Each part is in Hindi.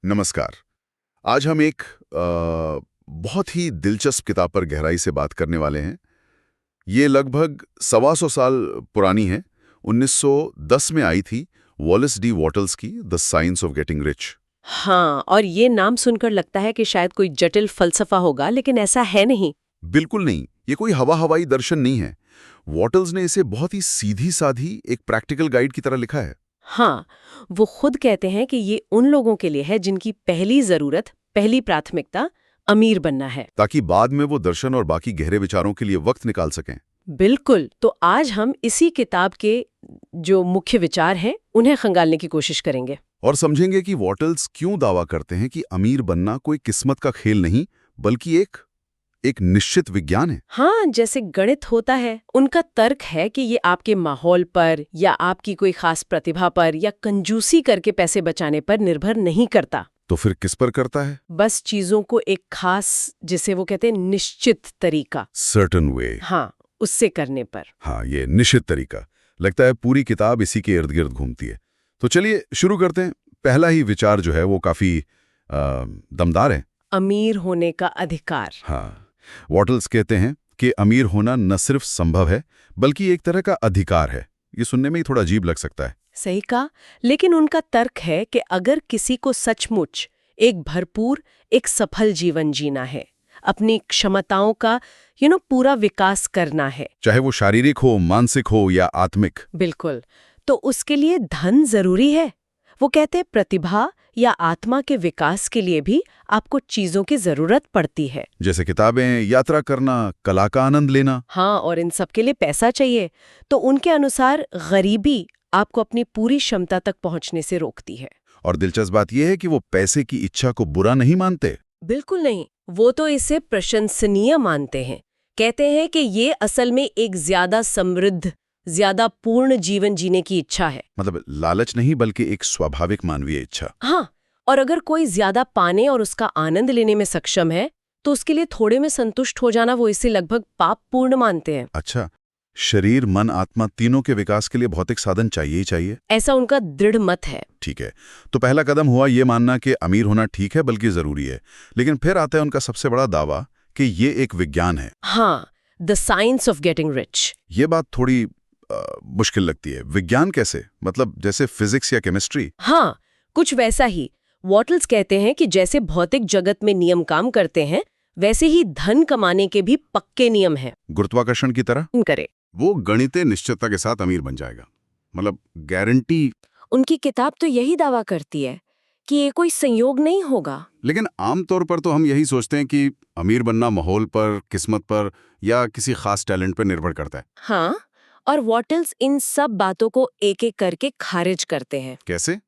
नमस्कार। आज हम एक बहुत ही दिलचस्प किताब पर गहराई से बात करने वाले हैं। ये लगभग 125 साल पुरानी है। 1910 में आई थी, वॉलेस डी वॉटल्स की the science of getting rich. हाँ, और ये नाम सुनकर लगता है कि शायद कोई जटिल फलसफा होगा, लेकिन ऐसा है नहीं। बिल्कुल नहीं, ये कोई हवाई दर्शन नहीं है। वॉटल्स ने इसे बहुत ही सीधी-साधी एक प्रैक्टिकल गाइड की तरह लिखा है। हाँ, वो खुद कहते हैं कि ये उन लोगों के लिए है जिनकी पहली जरूरत, पहली प्राथमिकता अमीर बनना है। ताकि बाद में वो दर्शन और बाकी गहरे विचारों के लिए वक्त निकाल सकें। बिल्कुल। तो आज हम इसी किताब के जो मुख्य विचार हैं उन्हें खंगालने की कोशिश करेंगे। और समझेंगे कि वॉटल्स क्यों दावा करते हैं कि अमीर बनना कोई किस्मत का खेल नहीं, बल्कि एक निश्चित विज्ञान है। हाँ, जैसे गणित होता है, उनका तर्क है कि ये आपके माहौल पर या आपकी कोई खास प्रतिभा पर या कंजूसी करके पैसे बचाने पर निर्भर नहीं करता। तो फिर किस पर करता है? बस चीजों को एक खास, जिसे वो कहते हैं निश्चित तरीका, सर्टन वे। हाँ, उससे करने पर। हाँ, ये निश्चित तरीका। लगता है पूरी किताब इसी के इर्द गिर्द घूमती है। तो चलिए शुरू करते हैं। पहला ही विचार जो है वो काफी दमदार है। अमीर होने का अधिकार। हाँ, वॉटल्स कहते हैं कि अमीर होना न सिर्फ संभव है, बल्कि एक तरह का अधिकार है। ये सुनने में ही थोड़ा अजीब लग सकता है। सही कहा, लेकिन उनका तर्क है कि अगर किसी को सचमुच एक भरपूर, एक सफल जीवन जीना है, अपनी क्षमताओं का पूरा विकास करना है, चाहे वो शारीरिक हो, मानसिक हो या आत्मिक। बिल्कुल, तो उसके लिए धन जरूरी है। वो कहते हैं प्रतिभा या आत्मा के विकास के लिए भी आपको चीजों की जरूरत पड़ती है। जैसे किताबें, यात्रा करना, कला का आनंद लेना। हाँ, और इन सब के लिए पैसा चाहिए। तो उनके अनुसार गरीबी आपको अपनी पूरी क्षमता तक पहुंचने से रोकती है। और दिलचस्प बात यह है कि वो पैसे की इच्छा को बुरा नहीं मानते। बिल्कुल नहीं, वो तो इसे प्रशंसनीय मानते हैं। कहते हैं कि ये असल में एक ज्यादा समृद्ध, ज्यादा पूर्ण जीवन जीने की इच्छा है। मतलब लालच नहीं, बल्कि एक स्वाभाविक मानवीय इच्छा। हाँ, और अगर कोई ज्यादा पाने और उसका आनंद लेने में सक्षम है, तो उसके लिए थोड़े में संतुष्ट हो जाना वो इसे लगभग पाप पूर्ण मानते हैं। अच्छा, शरीर, मन, आत्मा तीनों के विकास के लिए भौतिक साधन चाहिए ही चाहिए। ऐसा उनका दृढ़ मत है। ठीक है, तो पहला कदम हुआ ये मानना कि अमीर होना ठीक है, बल्कि जरूरी है। लेकिन फिर आता है उनका सबसे बड़ा दावा कि ये एक विज्ञान है। हाँ, the science of getting rich. ये बात थोड़ी मुश्किल लगती है। विज्ञान कैसे? मतलब जैसे फिजिक्स या केमिस्ट्री? हाँ, कुछ वैसा ही। वॉटल्स कहते हैं कि जैसे भौतिक जगत में नियम काम करते हैं, वैसे ही धन कमाने के भी पक्के नियम हैं। गुरुत्वाकर्षण की तरह? करे वो गणितीय निश्चितता के साथ अमीर बन जाएगा, मतलब गारंटी। उनकी किताब तो यही दावा करती है कि ये कोई संयोग नहीं होगा। लेकिन आमतौर पर तो हम यही सोचते हैं कि अमीर बनना माहौल पर, किस्मत पर या किसी खास टैलेंट पर निर्भर करता है। हाँ, और वॉटल्स इन सब बातों को एक-एक करके खारिज करते हैं। कैसे?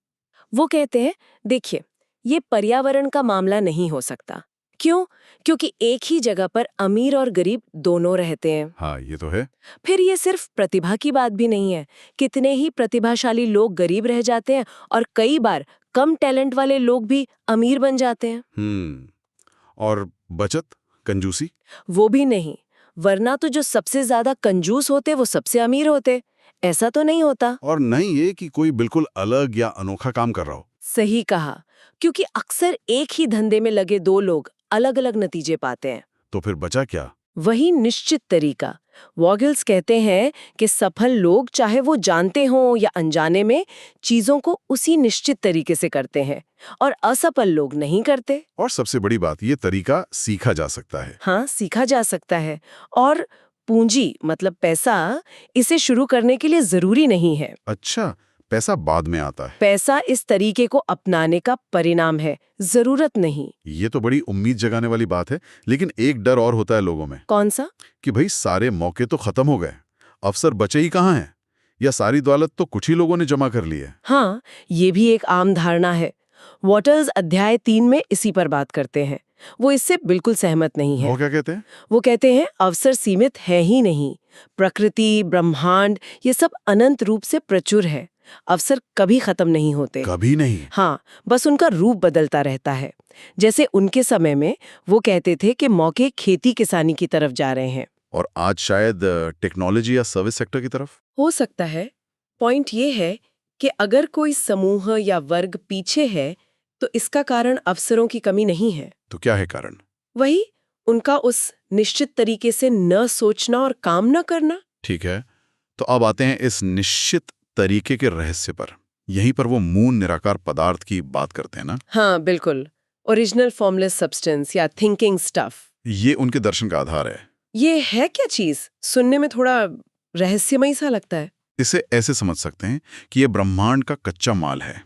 वो कहते हैं, देखिए, ये पर्यावरण का मामला नहीं हो सकता। क्यों? क्योंकि एक ही जगह पर अमीर और गरीब दोनों रहते हैं। हाँ, ये तो है। फिर ये सिर्फ प्रतिभा की बात भी नहीं है। कितने ही प्रतिभाशाली लोग गरीब रह जाते हैं और कई बार कम टैलेंट वाले लोग भी अमीर बन जाते हैं। और बचत, कंजूसी? वो भी नहीं, वरना तो जो सबसे ज्यादा कंजूस होते वो सबसे अमीर होते। ऐसा तो नहीं होता। और नहीं ये कि कोई बिल्कुल अलग या अनोखा काम कर रहा हो। सही कहा, क्योंकि अक्सर एक ही धंधे में लगे दो लोग अलग अलग नतीजे पाते हैं। तो फिर बचा क्या? वही निश्चित तरीका। वॉगल्स कहते हैं कि सफल लोग, चाहे वो जानते हों या अनजाने में, चीजों को उसी निश्चित तरीके से करते हैं और असफल लोग नहीं करते। और सबसे बड़ी बात, ये तरीका सीखा जा सकता है। हाँ, सीखा जा सकता है। और पूंजी मतलब पैसा, इसे शुरू करने के लिए जरूरी नहीं है। अच्छा, पैसा बाद में आता है। पैसा इस तरीके को अपनाने का परिणाम है, जरूरत नहीं। ये तो बड़ी उम्मीद जगाने वाली बात है। लेकिन एक डर और होता है लोगों में। कौन सा? कि भाई सारे मौके तो खत्म हो गए, अवसर बचे ही कहाँ हैं? या सारी दौलत तो कुछ ही लोगों ने जमा कर ली है। हाँ, ये भी एक आम धारणा है। वॉटल्स अध्याय 3 में इसी पर बात करते हैं। वो इससे बिल्कुल सहमत नहीं है। वो क्या कहते हैं? वो कहते हैं अवसर सीमित है ही नहीं। प्रकृति, ब्रह्मांड, ये सब अनंत रूप से प्रचुर है। अवसर कभी खत्म नहीं होते। कभी नहीं। हाँ, बस उनका रूप बदलता रहता है। जैसे उनके समय में वो कहते थे कि मौके खेती किसानी की तरफ जा रहे हैं, और आज शायद टेक्नोलॉजी या सर्विस सेक्टर की तरफ। हो सकता है। पॉइंट ये है कि अगर कोई समूह या वर्ग पीछे है, तो इसका कारण अवसरों की कमी नहीं है, तो क्या है कारण? वही उनका उस निश्चित तरीके से न सोचना और काम न करना। ठीक है, तो अब आते हैं इस निश्चित तरीके के रहस्य पर। यहीं पर वो मूल निराकार पदार्थ की बात करते हैं ना? हाँ बिल्कुल, ओरिजिनल फॉर्मलेस सब्सटेंस या थिंकिंग स्टफ। ये उनके दर्शन का आधार है। ये है क्या चीज? सुनने में थोड़ा रहस्यमयी सा लगता है। इसे ऐसे समझ सकते हैं कि ये ब्रह्मांड का कच्चा माल है,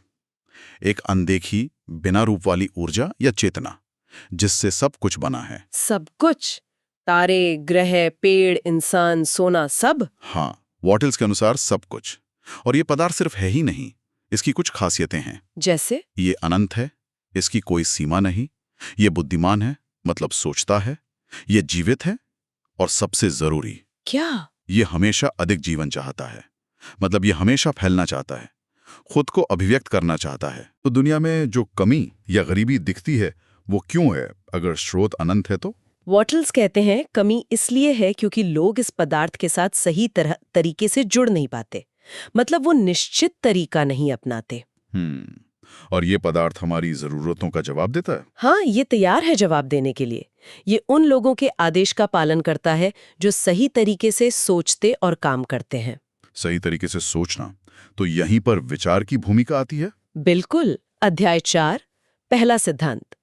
एक अनदेखी बिना रूप वाली ऊर्जा या चेतना जिससे सब कुछ बना है। सब कुछ? तारे, ग्रह, पेड़, इंसान, सोना, सब? हाँ, वॉटल्स के अनुसार सब कुछ। और ये पदार्थ सिर्फ है ही नहीं, इसकी कुछ खासियतें हैं। जैसे? ये अनंत है, इसकी कोई सीमा नहीं। ये बुद्धिमान है, मतलब सोचता है। ये जीवित है, और सबसे जरूरी, क्या? ये हमेशा अधिक जीवन चाहता है, मतलब ये हमेशा फैलना चाहता है, खुद को अभिव्यक्त करना चाहता है। तो दुनिया में जो कमी या गरीबी दिखती है वो क्यों है, अगर स्रोत अनंत है तो? वॉटल्स कहते हैं कमी इसलिए है क्योंकि लोग इस पदार्थ के साथ सही तरीके से जुड़ नहीं पाते, मतलब वो निश्चित तरीका नहीं अपनाते। और ये पदार्थ हमारी जरूरतों का जवाब देता है? हाँ, ये तैयार है जवाब देने के लिए। ये उन लोगों के आदेश का पालन करता है जो सही तरीके से सोचते और काम करते हैं। सही तरीके से सोचना, तो यहीं पर विचार की भूमिका आती है? बिल्कुल। अध्याय 4, पहला सिद्धांत।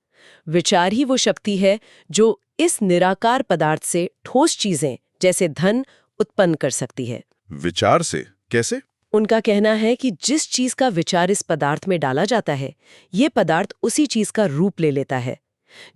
विचार ही वो शक्ति है जो इस निराकार पदार्थ से ठोस चीजें जैसे धन उत्पन्न कर सकती है। विचार से कैसे? उनका कहना है कि जिस चीज का विचार इस पदार्थ में डाला जाता है, ये पदार्थ उसी चीज का रूप ले लेता है।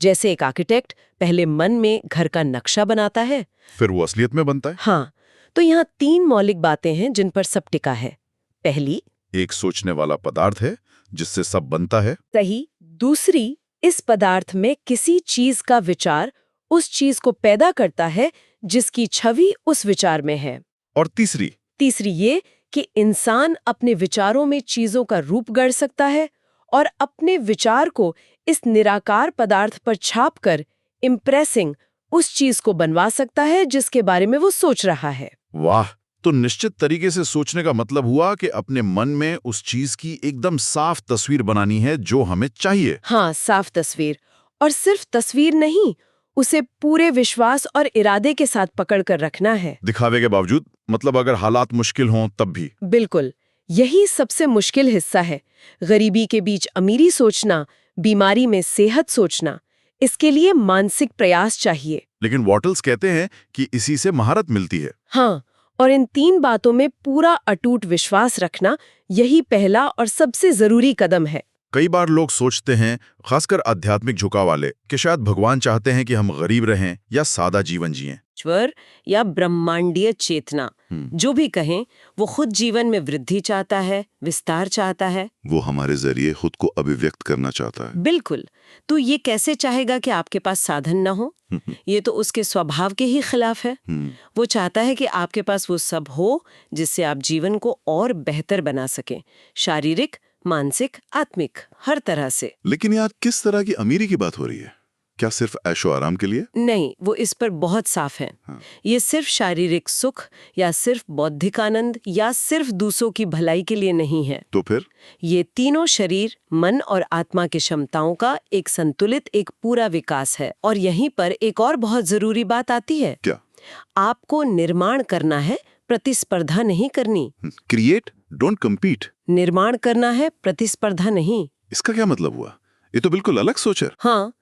जैसे एक आर्किटेक्ट पहले मन में घर का नक्शा बनाता है, फिर वो असलियत में बनता है? हाँ, तो यहाँ 3 मौलिक बातें हैं जिन पर सब टिका है। पहली, एक सोचने वाला पदार्थ है जिससे सब बनता है। सही। दूसरी, इस पदार्थ में किसी चीज का विचार उस चीज को पैदा करता है जिसकी छवि उस विचार में है। और तीसरी? तीसरी ये कि इंसान अपने विचारों में चीजों का रूप गढ़ सकता है और अपने विचार को इस निराकार पदार्थ पर छापकर इम्प्रेसिंग उस चीज को बनवा सकता है जिसके बारे में वो सोच रहा है। वाह! तो निश्चित तरीके से सोचने का मतलब हुआ कि अपने मन में उस चीज की एकदम साफ तस्वीर बनानी है जो हमें चाहिए। हाँ, साफ तस्वीर। और सिर्फ तस्वीर नहीं, उसे पूरे विश्वास और इरादे के साथ पकड़ कर रखना है। दिखावे के बावजूद, मतलब अगर हालात मुश्किल हों तब भी? बिल्कुल, यही सबसे मुश्किल हिस्सा है। गरीबी के बीच अमीरी सोचना, बीमारी में सेहत सोचना, इसके लिए मानसिक प्रयास चाहिए। लेकिन वॉटल्स कहते हैं कि इसी से महारत मिलती है। हाँ, और इन 3 बातों में पूरा अटूट विश्वास रखना, यही पहला और सबसे जरूरी कदम है। कई बार लोग सोचते हैं, खासकर आध्यात्मिक झुकाव वाले, कि शायद भगवान चाहते हैं कि हम गरीब रहें या सादा जीवन जिएं। ईश्वर या ब्रह्मांडीय चेतना, जो भी कहें, वो खुद जीवन में वृद्धि चाहता है, विस्तार चाहता है। वो हमारे जरिए खुद को अभिव्यक्त करना चाहता है। बिल्कुल। तो ये कैसे चाहेगा कि आपके पास साधन न हो? ये तो उसके स्वभाव के ही खिलाफ है। वो चाहता है कि आपके पास वो सब हो जिससे आप जीवन को और बेहतर बना सकें, शारीरिक, मानसिक, आत्मिक, हर तरह से। लेकिन यार, किस तरह की अमीरी की बात हो रही है? क्या सिर्फ ऐशो आराम के लिए? नहीं, वो इस पर बहुत साफ है। ये सिर्फ शारीरिक सुख या सिर्फ बौद्धिक आनंद या सिर्फ दूसरों की भलाई के लिए नहीं है। तो फिर? ये तीनों शरीर, मन और आत्मा की क्षमताओं का एक संतुलित, एक पूरा विकास है। और यहीं पर एक और बहुत जरूरी बात आती है। क्या? आपको निर्माण करना है, प्रतिस्पर्धा नहीं करनी। Create, don't compete. निर्माण करना है, प्रतिस्पर्धा नहीं। इसका क्या मतलब हुआ? ये तो बिल्कुल अलग सोच है। हाँ,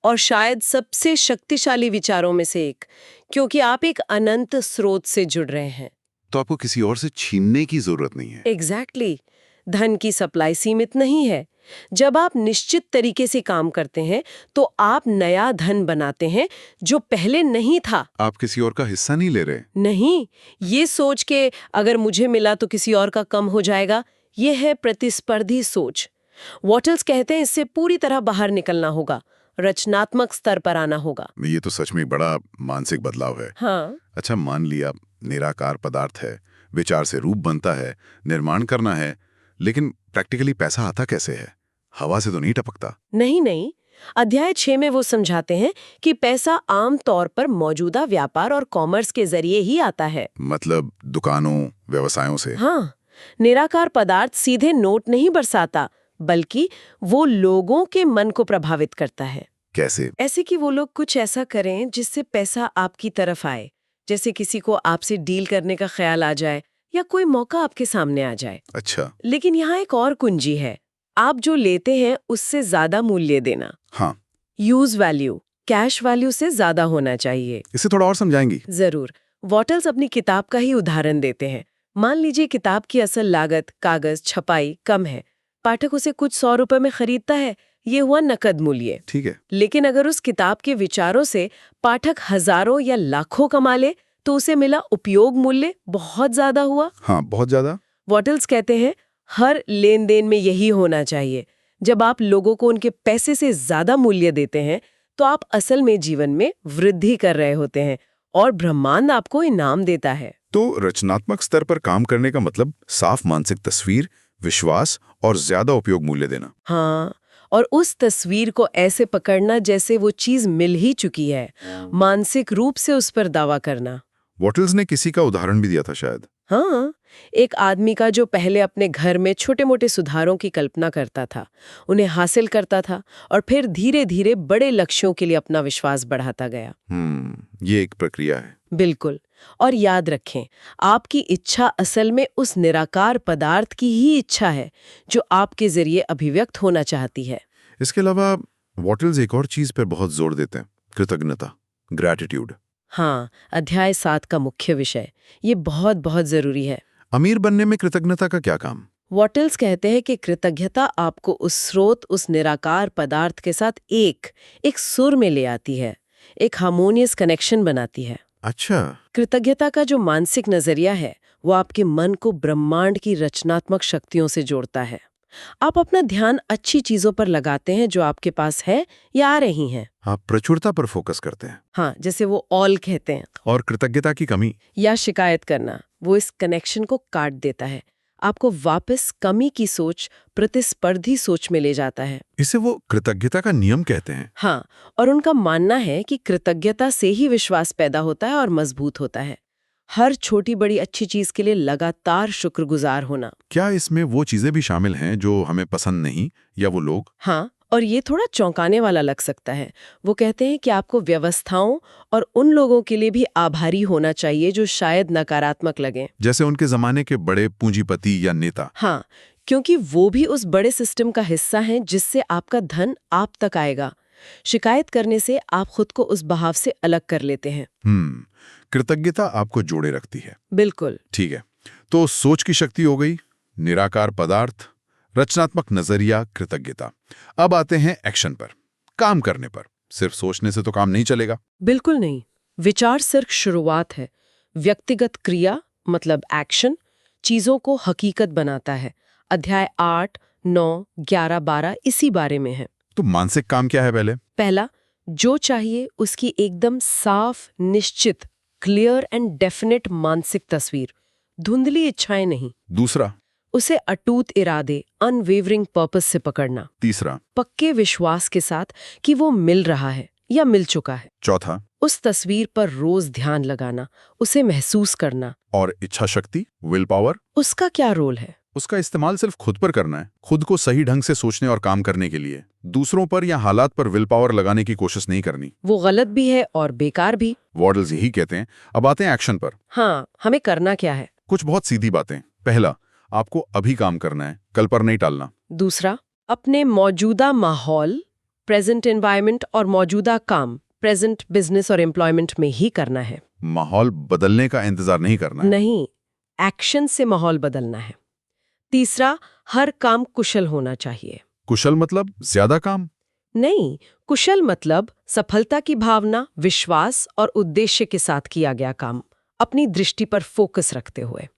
और शायद सबसे शक्तिशाली विचारों में से एक, क्योंकि आप एक अनंत स्रोत से जुड़ रहे हैं। तो आपको किसी और से छीनने की जरूरत नहीं है। एग्जैक्टली। धन की सप्लाई सीमित नहीं है। जब आप निश्चित तरीके से काम करते हैं तो आप नया धन बनाते हैं जो पहले नहीं था। आप किसी और का हिस्सा नहीं ले रहे। नहीं, ये सोच के अगर मुझे मिला तो किसी और का कम हो जाएगा, ये है प्रतिस्पर्धी सोच। वॉटल्स कहते हैं इससे पूरी तरह बाहर निकलना होगा, रचनात्मक स्तर पर आना होगा। ये तो सच में बड़ा मानसिक बदलाव है। हाँ। अच्छा, मान लिया निराकार पदार्थ है, विचार से रूप बनता है, निर्माण करना है, लेकिन प्रैक्टिकली पैसा आता कैसे है? हवा से तो नहीं टपकता। नहीं। अध्याय 6 में वो समझाते हैं कि पैसा आम तौर पर मौजूदा व्यापार और कॉमर्स के जरिए ही आता है। मतलब दुकानों, व्यवसायों से। हाँ, निराकार पदार्थ सीधे नोट नहीं बरसाता, बल्कि वो लोगों के मन को प्रभावित करता है। कैसे? ऐसे कि वो लोग कुछ ऐसा करें जिससे पैसा आपकी तरफ आए, जैसे किसी को आपसे डील करने का ख्याल आ जाए या कोई मौका आपके सामने आ जाए। अच्छा। लेकिन यहाँ एक और कुंजी है, आप जो लेते हैं उससे ज्यादा मूल्य देना। हाँ, यूज वैल्यू कैश वैल्यू से ज्यादा होना चाहिए। इसे थोड़ा और समझाएंगी? जरूर। वॉटल्स अपनी किताब का ही उदाहरण देते हैं। मान लीजिए किताब की असल लागत, कागज, छपाई कम है, पाठक उसे कुछ 100 रुपए में खरीदता है, ये हुआ नकद मूल्य। ठीक है। लेकिन अगर उस किताब के विचारों से पाठक हजारों या लाखों कमा ले तो उसे मिला उपयोग मूल्य बहुत ज्यादा हुआ। हाँ, बहुत ज्यादा। वॉटल्स कहते हैं हर लेन देन में यही होना चाहिए। जब आप लोगों को उनके पैसे से ज्यादा मूल्य देते हैं तो आप असल में जीवन में वृद्धि कर रहे होते हैं और ब्रह्मांड आपको इनाम देता है। तो रचनात्मक स्तर पर काम करने का मतलब साफ मानसिक तस्वीर, विश्वास और ज्यादा उपयोग मूल्य देना। हाँ, और उस तस्वीर को ऐसे पकड़ना जैसे वो चीज मिल ही चुकी है, मानसिक रूप से उस पर दावा करना। वॉटल्स ने किसी का उदाहरण भी दिया था शायद। हाँ, एक आदमी का जो पहले अपने घर में छोटे-मोटे सुधारों की कल्पना करता था, उन्हें हासिल करता था और फिर धीरे-धीरे बड़े लक्ष्यों के लिए अपना विश्वास बढ़ाता गया। ये एक प्रक्रिया है। बिल्कुल। और याद रखें, आपकी इच्छा असल में उस निराकार पदार्थ की ही इच्छा है जो आपके जरिए अभिव्यक्त होना चाहती है। इसके अलावा वॉटल्स एक और चीज पर बहुत जोर देते हैं, कृतज्ञता, ग्रैटिट्यूड। हाँ, अध्याय 7 का मुख्य विषय, ये बहुत बहुत जरूरी है। अमीर बनने में कृतज्ञता का क्या काम? वॉटल्स कहते हैं कि कृतज्ञता आपको उस स्रोत, उस निराकार पदार्थ के साथ एक सुर में ले आती है, एक हार्मोनियस कनेक्शन बनाती है। अच्छा। कृतज्ञता का जो मानसिक नजरिया है वो आपके मन को ब्रह्मांड की रचनात्मक शक्तियों से जोड़ता है। आप अपना ध्यान अच्छी चीजों पर लगाते हैं जो आपके पास है या आ रही हैं। आप प्रचुरता पर फोकस करते हैं। हाँ, जैसे वो ऑल कहते हैं। और कृतज्ञता की कमी या शिकायत करना, वो इस कनेक्शन को काट देता है, आपको वापस कमी की सोच, प्रतिस्पर्धी सोच में ले जाता है। इसे वो कृतज्ञता का नियम कहते हैं। हाँ, और उनका मानना है कि कृतज्ञता से ही विश्वास पैदा होता है और मजबूत होता है। हर छोटी बड़ी अच्छी चीज के लिए लगातार शुक्रगुजार होना। क्या इसमें वो चीजें भी शामिल हैं जो हमें पसंद नहीं, या वो लोग? हाँ, और ये थोड़ा चौंकाने वाला लग सकता है। वो कहते हैं कि आपको व्यवस्थाओं और उन लोगों के लिए भी आभारी होना चाहिए जो शायद नकारात्मक लगें। जैसे उनके जमाने के बड़े पूंजीपति या नेता। हाँ, क्योंकि वो भी उस बड़े सिस्टम का हिस्सा हैं जिससे आपका धन आप तक आएगा। शिकायत करने से आप खुद को उस बहाव से अलग कर लेते हैं। कृतज्ञता आपको जोड़े रखती है। बिल्कुल। ठीक है, तो सोच की शक्ति हो गई, निराकार पदार्थ, रचनात्मक नजरिया, कृतज्ञता। अब आते हैं एक्शन पर, काम करने पर। सिर्फ सोचने से तो काम नहीं चलेगा। बिल्कुल नहीं। विचार सिर्फ शुरुआत है। व्यक्तिगत क्रिया मतलब एक्शन चीजों को हकीकत बनाता है। अध्याय 8, 9, 11, 12 इसी बारे में है। तो मानसिक काम क्या है? पहला, जो चाहिए उसकी एकदम साफ, निश्चित, क्लियर एंड डेफिनेट मानसिक तस्वीर, धुंधली इच्छाएं नहीं। दूसरा, उसे अटूट इरादे, अनवेवरिंग पर्पस से पकड़ना। तीसरा, पक्के विश्वास के साथ कि वो मिल रहा है या मिल चुका है। चौथा, उस तस्वीर पर रोज ध्यान लगाना, उसे महसूस करना। और इच्छा शक्ति, विल पावर, उसका क्या रोल है? उसका इस्तेमाल सिर्फ खुद पर करना है, खुद को सही ढंग से सोचने और काम करने के लिए। दूसरों पर या हालात पर विल पावर लगाने की कोशिश नहीं करनी। वो गलत भी है और बेकार भी। वॉटल्स यही कहते हैं। अब आते हैं एक्शन पर। हाँ, हमें करना क्या है? कुछ बहुत सीधी बातें। पहला, आपको अभी काम करना है, कल पर नहीं टालना। दूसरा, अपने मौजूदा माहौल, प्रेजेंट एनवायरनमेंट और मौजूदा काम, प्रेजेंट बिजनेस और एम्प्लॉयमेंट में ही करना है। माहौल बदलने का इंतजार नहीं करना है। नहीं, एक्शन से माहौल बदलना है। तीसरा, हर काम कुशल होना चाहिए। कुशल मतलब ज्यादा काम? नहीं, कुशल मतलब सफलता की भावना, विश्वास और उद्देश्य के साथ किया गया काम, अपनी दृष्टि पर फोकस रखते हुए।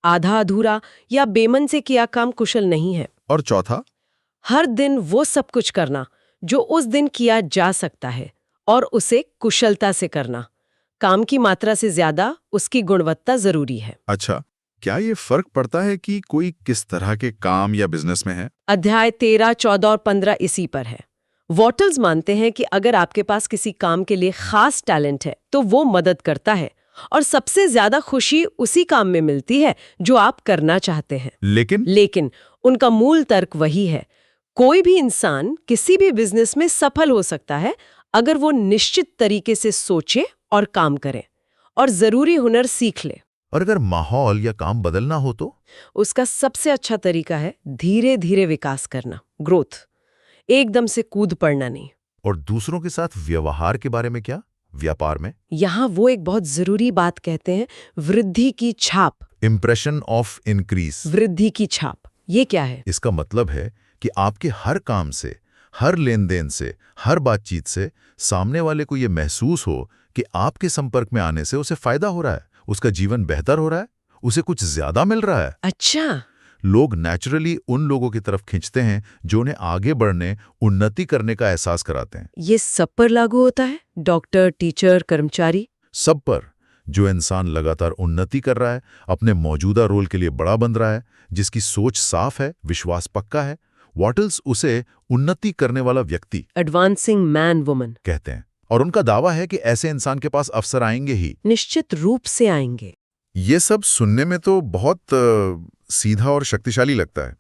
आधा अधूरा या बेमन से किया काम कुशल नहीं है। और चौथा, हर दिन वो सब कुछ करना जो उस दिन किया जा सकता है और उसे कुशलता से करना। काम की मात्रा से ज्यादा उसकी गुणवत्ता जरूरी है। अच्छा, क्या ये फर्क पड़ता है कि कोई किस तरह के काम या बिजनेस में है? अध्याय 13, 14 और 15 इसी पर है। वॉटल्स मानते हैं कि अगर आपके पास किसी काम के लिए खास टैलेंट है तो वो मदद करता है और सबसे ज्यादा खुशी उसी काम में मिलती है जो आप करना चाहते हैं। लेकिन उनका मूल तर्क वही है, कोई भी इंसान किसी भी बिजनेस में सफल हो सकता है अगर वो निश्चित तरीके से सोचे और काम करे और जरूरी हुनर सीख ले। और अगर माहौल या काम बदलना हो तो? उसका सबसे अच्छा तरीका है धीरे धीरे विकास करना, ग्रोथ। एकदम से कूद पड़ना नहीं। और दूसरों के साथ व्यवहार के बारे में क्या? व्यापार में यहाँ वो एक बहुत जरूरी बात कहते हैं, वृद्धि की छाप। Impression of increase. वृद्धि की छाप, ये क्या है? इसका मतलब है कि आपके हर काम से, हर लेन देन से, हर बातचीत से सामने वाले को ये महसूस हो कि आपके संपर्क में आने से उसे फायदा हो रहा है, उसका जीवन बेहतर हो रहा है, उसे कुछ ज्यादा मिल रहा है। अच्छा। लोग नेचुरली उन लोगों की तरफ खींचते हैं जो उन्हें आगे बढ़ने, उन्नति करने का एहसास कराते हैं। ये सब पर लागू होता है? डॉक्टर, टीचर, कर्मचारी? सब पर। जो इंसान लगातार उन्नति कर रहा है, अपने मौजूदा रोल के लिए बड़ा बन रहा है, जिसकी सोच साफ है, विश्वास पक्का है, वॉटल्स उसे उन्नति करने वाला व्यक्ति, एडवांसिंग मैन वुमन, कहते हैं। और उनका दावा है कि ऐसे इंसान के पास अवसर आएंगे ही। निश्चित रूप से आएंगे। ये सब सुनने में तो बहुत सीधा और शक्तिशाली लगता है।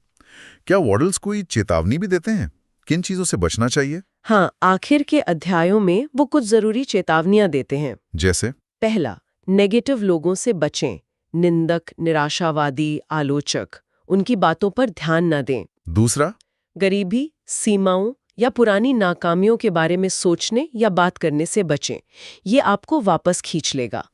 क्या वॉडल्स कोई चेतावनी भी देते हैं? किन चीजों से बचना चाहिए? हाँ, आखिर के अध्यायों में वो कुछ जरूरी चेतावनियां देते हैं। जैसे? पहला, नेगेटिव लोगों से बचें। निंदक, निराशावादी, आलोचक, उनकी बातों पर ध्यान न दें। दूसरा? गरीबी, सीमाओं या पुरानी नाकामियों के बारे में सोचने या बात करने से बचें। ये आपको वापस खींच लेगा।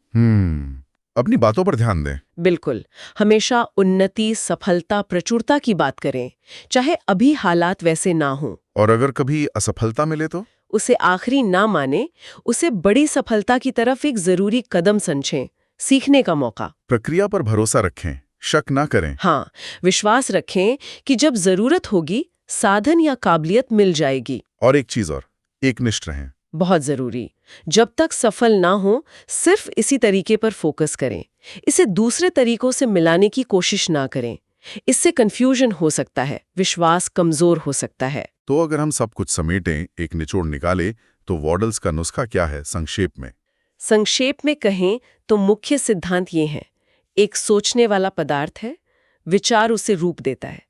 अपनी बातों पर ध्यान दें। बिल्कुल। हमेशा उन्नति, सफलता, प्रचुरता की बात करें, चाहे अभी हालात वैसे ना हों। और अगर कभी असफलता मिले तो? उसे आखिरी ना माने, उसे बड़ी सफलता की तरफ एक जरूरी कदम समझें, सीखने का मौका। प्रक्रिया पर भरोसा रखें, शक ना करें। हाँ, विश्वास रखें कि जब जरूरत होगी साधन या काबिलियत मिल जाएगी। और एक चीज और, एकनिष्ठ रहें। बहुत जरूरी। जब तक सफल ना हो, सिर्फ इसी तरीके पर फोकस करें। इसे दूसरे तरीकों से मिलाने की कोशिश ना करें। इससे कंफ्यूजन हो सकता है, विश्वास कमजोर हो सकता है। तो अगर हम सब कुछ समेटें, एक निचोड़ निकालें, तो वॉडल्स का नुस्खा क्या है संक्षेप में? संक्षेप में कहें तो मुख्य सिद्धांत ये हैं। एक सोचने वाला पदार्थ है, विचार उसे रूप देता है।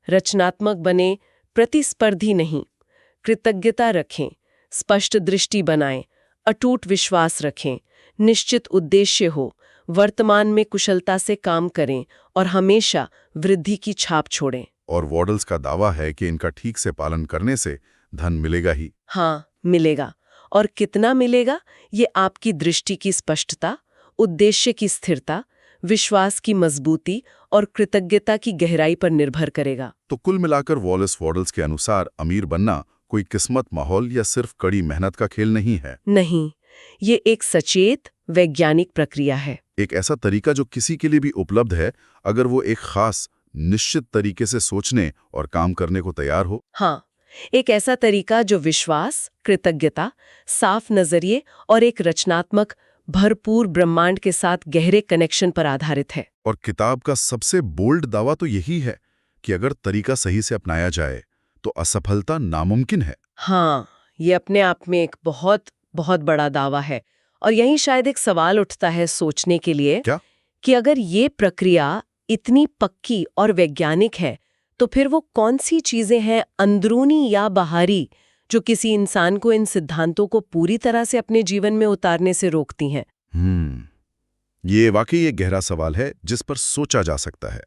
रचनात्मक बने, प्रतिस्पर्धी नहीं। कृतज्ञता रखें, स्पष्ट दृष्टि बनाएं, अटूट विश्वास रखें, निश्चित उद्देश्य हो, वर्तमान में कुशलता से काम करें और हमेशा वृद्धि की छाप छोड़ें। और वॉडल्स का दावा है कि इनका ठीक से पालन करने से धन मिलेगा ही। हाँ, मिलेगा। और कितना मिलेगा, ये आपकी दृष्टि की स्पष्टता, उद्देश्य की स्थिरता, विश्वास की मजबूती और कृतज्ञता की गहराई पर निर्भर करेगा। तो कुल मिलाकर वॉलेस वॉडल्स के अनुसार अमीर बनना कोई किस्मत, माहौल या सिर्फ कड़ी मेहनत का खेल नहीं है। नहीं, ये एक सचेत वैज्ञानिक प्रक्रिया है। एक ऐसा तरीका जो किसी के लिए भी उपलब्ध है, अगर वो एक खास, निश्चित तरीके से सोचने और काम करने को तैयार हो। हाँ, एक ऐसा तरीका जो विश्वास, कृतज्ञता, साफ नजरिए और एक रचनात्मक, भरपूर ब्रह्मांड के साथ गहरे कनेक्शन पर आधारित है। और किताब का सबसे बोल्ड दावा तो यही है कि अगर तरीका सही से अपनाया जाए तो असफलता नामुमकिन है। हाँ, ये अपने आप में एक बहुत बहुत बड़ा दावा है। और यहीं शायद एक सवाल उठता है सोचने के लिए, क्या? कि अगर ये प्रक्रिया इतनी पक्की और वैज्ञानिक है, तो फिर वो कौन सी चीजें हैं, अंदरूनी या बाहरी, जो किसी इंसान को इन सिद्धांतों को पूरी तरह से अपने जीवन में उतारने से रोकती हैं? ये वाकई एक गहरा सवाल है जिस पर सोचा जा सकता है।